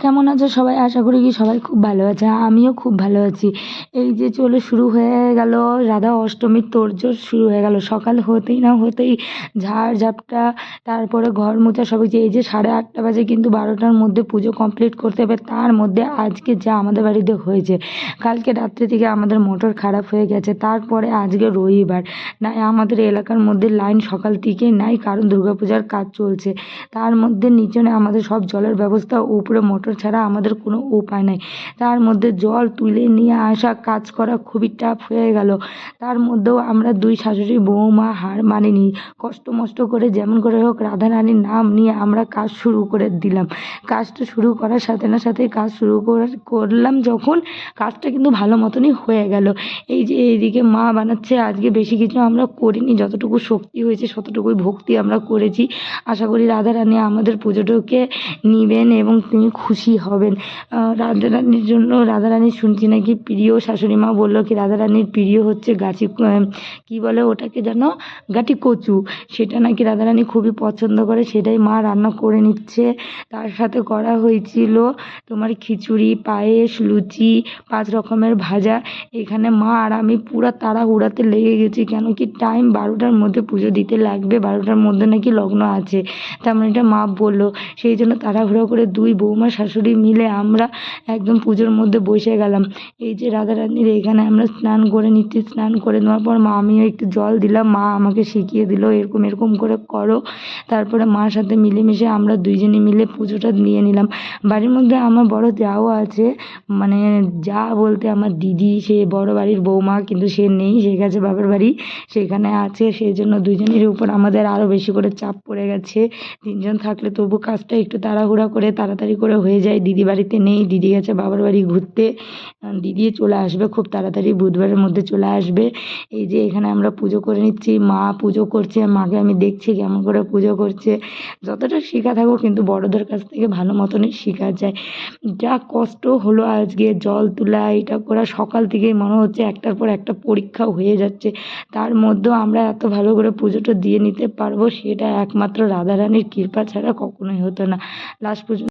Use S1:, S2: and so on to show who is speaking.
S1: কেমন আছো সবাই? আশা করি কি সবাই খুব ভালো আছে। আমিও খুব ভালো আছি। এই যে চলে শুরু হয়ে গেল রাধা অষ্টমীর তোড়জোড় শুরু হয়ে গেল। সকাল হতেই না হতেই ঝাড় ঝাপটা, তারপরে ঘর মোছা সব কিছু। এই যে 8:30 বাজে, কিন্তু 12টার মধ্যে পুজো কমপ্লিট করতে হবে। তার মধ্যে আজকে যা আমাদের বাড়িতে হয়েছে, কালকে রাত্রে থেকে আমাদের মোটর খারাপ হয়ে গেছে, তারপরে আজকে রবিবার, নাই আমাদের এলাকার মধ্যে লাইন সকাল থেকে নাই, কারণ দুর্গাপূজার কাজ চলছে। তার মধ্যে নিচে আমাদের সব জলের ব্যবস্থা, উপরে মোটর ছাড়া আমাদের কোনো উপায় নাই। তার মধ্যে জল তুলে নিয়ে আসা, কাজ করা খুবই টাফ হয়ে গেল। তার মধ্যেও আমরা দুই শাশুড়ি বৌমা হার মানিনি, কষ্ট মষ্ট করে যেমন করে হোক রাধারানীর নাম নিয়ে আমরা কাজ শুরু করে দিলাম। কাজটা শুরু করার সাথে না সাথে কাজ শুরু করলাম যখন, কাজটা কিন্তু ভালো মতনই হয়ে গেল। এই যে এইদিকে মা বানাচ্ছে, আজকে বেশি কিছু আমরা করিনি, যতটুকু শক্তি হয়েছে ততটুকুই ভক্তি আমরা করেছি। আশা করি রাধারানী আমাদের পুজোটাকে নিবেন এবং তিনি খুশি হবেন। রাধারানীর জন্য, রাধারানীর শুনছি নাকি প্রিয়, শাশুড়ি মা বললো কি রাধারানীর প্রিয় হচ্ছে গাছি, কি বলে ওটাকে যেন, গাটি কচু, সেটা নাকি রাধারানী খুবই পছন্দ করে, সেটাই মা রান্না করে নিচ্ছে। তার সাথে করা হয়েছিল তোমার খিচুড়ি, পায়েস, লুচি, 5 রকমের ভাজা। এখানে মা আর আমি পুরো তাড়াহুড়াতে লেগে গেছি, কেন কি টাইম 12টার মধ্যে পুজো দিতে লাগবে, 12টার মধ্যে নাকি লগ্ন আছে, তেমন এটা মা বললো। সেই জন্য তাড়াহুড়ো করে দুই বৌমা শাশুড়ি মিলে আমরা একদম পুজোর মধ্যে বসে গেলাম। এই যে রাধারানীর এখানে আমরা স্নান করে নিচ্ছি, স্নান করে নেওয়ার পর মা আমিও একটু জল দিলাম, মা আমাকে শিখিয়ে দিল এরকম এরকম করে করো। তারপরে মার সাথে মিলেমিশে আমরা দুইজনে মিলে পুজোটা নিয়ে নিলাম। বাড়ির মধ্যে আমার বড় যাও আছে, মানে যা বলতে আমার দিদি, সে বড় বাড়ির বৌমা, কিন্তু সে নেই, সে গেছে বাবার বাড়ি, সেখানে আছে। সেই জন্য দুজনের উপর আমাদের আরও বেশি করে চাপ পড়ে গেছে। 3জন থাকলে তবু কাজটা একটু তাড়াহুড়া করে তাড়াতাড়ি করে হয়ে যায়। দিদি বাড়িতে নেই, দিদি গেছে বাবার বাড়ি ঘুরতে। দিদি চলে আসবে খুব তাড়াতাড়ি, বুধবারের মধ্যে চলে আসবে। এই যে এখানে আমরা পুজো করে নিচ্ছি, মা পুজো করছে, মাকে আমি দেখছি কেমন করে পুজো করছে। যতটা শেখা থাকুক, কিন্তু বড়দের কাছ থেকে ভালো মতনই শেখা যায়। যা কষ্ট হলো আজকে, জল তোলা, এটা করা, সকাল থেকেই মনে হচ্ছে একটার পর একটা পরীক্ষা হয়ে যাচ্ছে। তার মধ্যেও আমরা এত ভালো করে পুজোটা দিয়ে নিতে পারবো, সেটা একমাত্র রাধারানীর কৃপা ছাড়া কখনোই হতো না। লাস্ট পর্যন্ত